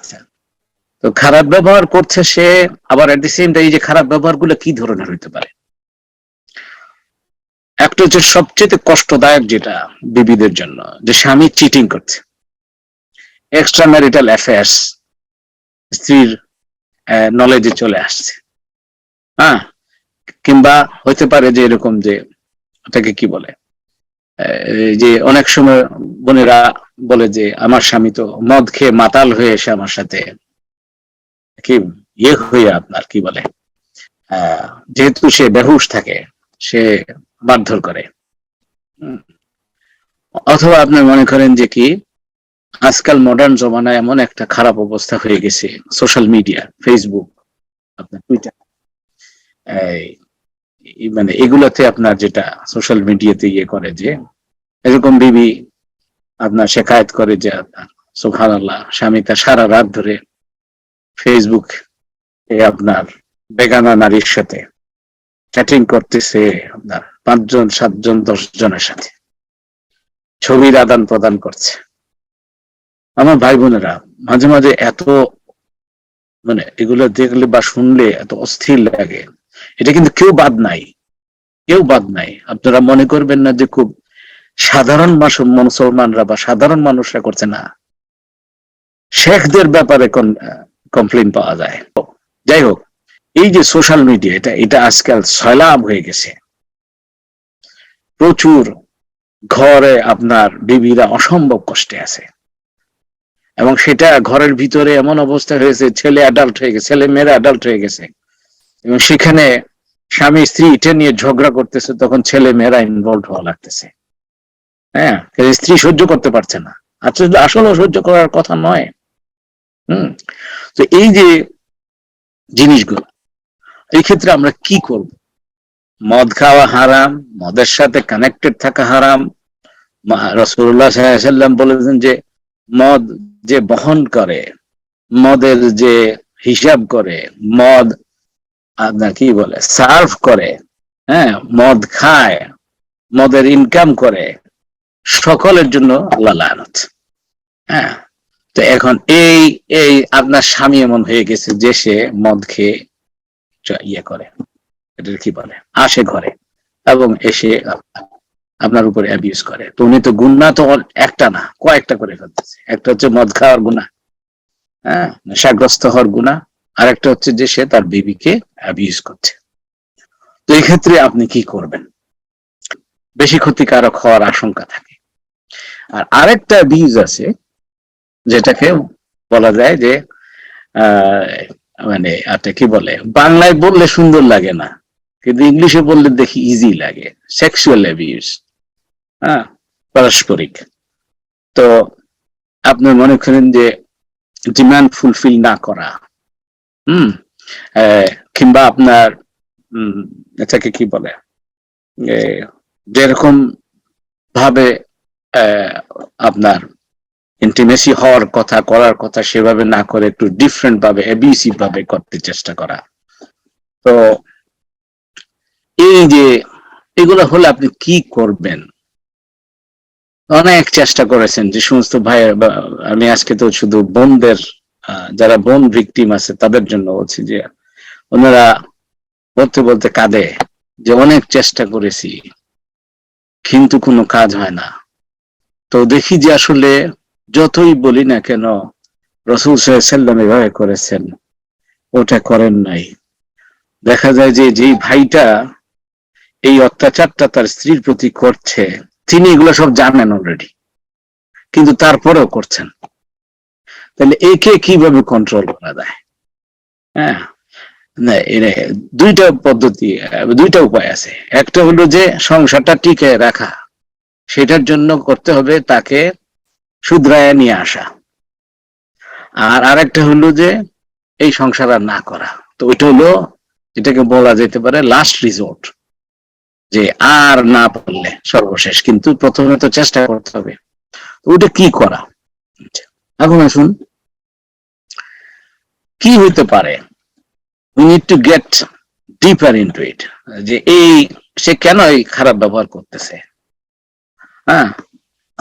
আচ্ছা, তো খারাপ ব্যবহার করছে সে, আবার এট দি সেম টাইম এই যে খারাপ ব্যবহার গুলো কি ধরনের হইতে পারে? একটা হচ্ছে সবচেয়ে কষ্টদায়ক যেটা বিবিদের জন্য, যে স্বামী চিটিং করছে, এক্সট্রা ম্যারিটাল অ্যাফেয়ার্স স্ত্রীর নলেজে চলে আসছে। হ্যাঁ, কিংবা হইতে পারে যে এরকম যে ওটাকে কি বলে, যে অনেক সময় বোনেরা বলে যে আমার স্বামী তো মদ খেয়ে মাতাল হয়ে এসে আমার সাথে কি হয়ে আপনার কি বলে, যেহেতু সে বেহুশ থাকে সে মারধর করে। অথবা আপনি মনে করেন যে কি আজকাল মডার্ন জমানায় এমন একটা খারাপ অবস্থা হয়ে গেছে, সোশ্যাল মিডিয়া, ফেসবুক, আপনার টুইটার, মানে এগুলোতে আপনার যেটা সোশ্যাল মিডিয়াতে করে যে এরকম বিবি আপনার শেখায়ত করে যে আপনার সুবহানাল্লাহ স্বামী তার সারা রাত ধরে ফেসবুক আপনার বেগানা নারীর সাথে চ্যাটিং করতেছে, আপনার 5 জন 7 জন 10 জনের সাথে ছবির আদান প্রদান করছে। আমার ভাই বোনেরা মাঝে মাঝে এত মানে এগুলো দেখলে বা শুনলে এত অস্থির লাগে। এটা কিন্তু কেউ বাদ নাই, কেউ বাদ নাই। আপনারা মনে করবেন না যে খুব সাধারণ মুসলমানরা বা সাধারণ মানুষরা করছে না, শেখদের ব্যাপারে কমপ্লেন পাওয়া যায়। যাই হোক, এই যে সোশ্যাল মিডিয়া এটা আজকাল সয়লাব হয়ে গেছে। প্রচুর ঘরে আপনার বিবিরা অসম্ভব কষ্টে আছে, এবং সেটা ঘরের ভিতরে এমন অবস্থা হয়েছে, ছেলে অ্যাডাল্ট হয়ে গেছে, ছেলে মেয়েরা অ্যাডাল্ট হয়ে গেছে, এবং সেখানে স্বামী স্ত্রী এটা নিয়ে ঝগড়া করতেছে, তখন ছেলে মেয়েরা ইনভলভ হওয়া লাগতেছে। হ্যাঁ, স্ত্রী সহ্য করতে পারছে না, আসলে সহ্য করার কথা নয়। তো এই যে জিনিসগুলো, এই ক্ষেত্রে আমরা কি করব? মদ খাওয়া হারাম, মদের সাথে কানেক্টেড থাকা হারাম। রাসূলুল্লাহ সাল্লাল্লাহু আলাইহি ওয়াসাল্লাম বলেছেন যে মদ যে বহন করে, মদের যে হিসাব করে, মদ আপনার কি বলে সার্ভ করে, হ্যাঁ, মদ খায়, মদের ইনকাম করে, সকলের জন্য আল্লাহ লানত। হ্যাঁ, তো এখন এই এই আপনার স্বামী এমন হয়ে গেছে যে সে মদ খেয়ে করে, এটা কি বলে, আসে ঘরে এবং এসে আপনার উপরে অ্যাবিউজ করে। তো উনি তো গুনাহ তো একটা না, কয়েকটা করে ফেলতেছে। একটা হচ্ছে মদ খাওয়ার গুনাহ, হ্যাঁ, নেশাগ্রস্ত হওয়ার গুনাহ, আর একটা হচ্ছে যে সে তার বিবিকে অ্যাবিউজ করছে। তো এই ক্ষেত্রে আপনি কি করবেন? বেশি ক্ষতিকারক হওয়ার আশঙ্কা থাকে। আর আরেকটা অ্যাবিউজ আছে যেটাকে বলা যায় যে মানে আপনি কি বলে, বাংলায় বললে সুন্দর লাগে না, কিন্তু ইংলিশে বললে দেখি ইজি লাগে, সেক্সুয়াল অ্যাবিউজ। হ্যাঁ, পারস্পরিক। তো আপনি মনে করেন যে ডিমান্ড ফুলফিল না করা, কিংবা আপনার এটাকে কি বলে, যেরকম ভাবে আপনার ইন্টিমেসি হওয়ার কথা, করার কথা, সেভাবে না করে একটু ডিফারেন্ট ভাবে, অ্যাবিউসিভ ভাবে করতে চেষ্টা করা। তো এই যে এগুলো হলে আপনি কি করবেন? অনেক চেষ্টা করেছেন যে সমস্ত ভাইয়ের, আমি আজকে তো শুধু বোনদের, যারা বোন ভিকটিম আছে তাদের জন্য বলছি, যে ওনারা বলতে বলতে কাঁদে যে অনেক চেষ্টা করেছি কিন্তু কোনো কাজ হয় না। তো দেখি যে আসলে যতই বলি না কেন, রাসূল সাল্লাল্লাহু আলাইহি ওয়াসাল্লাম এভাবে করেছেন, ওটা করেন নাই। দেখা যায় যে যেই ভাইটা এই অত্যাচারটা তার স্ত্রীর প্রতি করছে, তিনি এগুলো সব জানেন অলরেডি, কিন্তু তারপরেও করছেন। তাহলে একে কিভাবে কন্ট্রোল করা যায়? হ্যাঁ, না, দুইটা পদ্ধতি, দুইটা উপায় আছে। একটা হলো যে সংসারটা টিকে রাখা, সেটার জন্য করতে হবে তাকে শুধরায় নিয়ে আসা। আর আরেকটা হলো যে এই সংসার আর না করা। তো ওইটা হলো যেটাকে বলা যেতে পারে লাস্ট রিসোর্ট, যে আর না পারলে সর্বশেষ, কিন্তু প্রথমে তো চেষ্টা করতে হবে। ওটা কি করা? এখন আসুন কি হইতে পারে। we need to get deeper into it, যে এই সে কেন এই খারাপ ব্যবহার করতেছে। হ্যাঁ,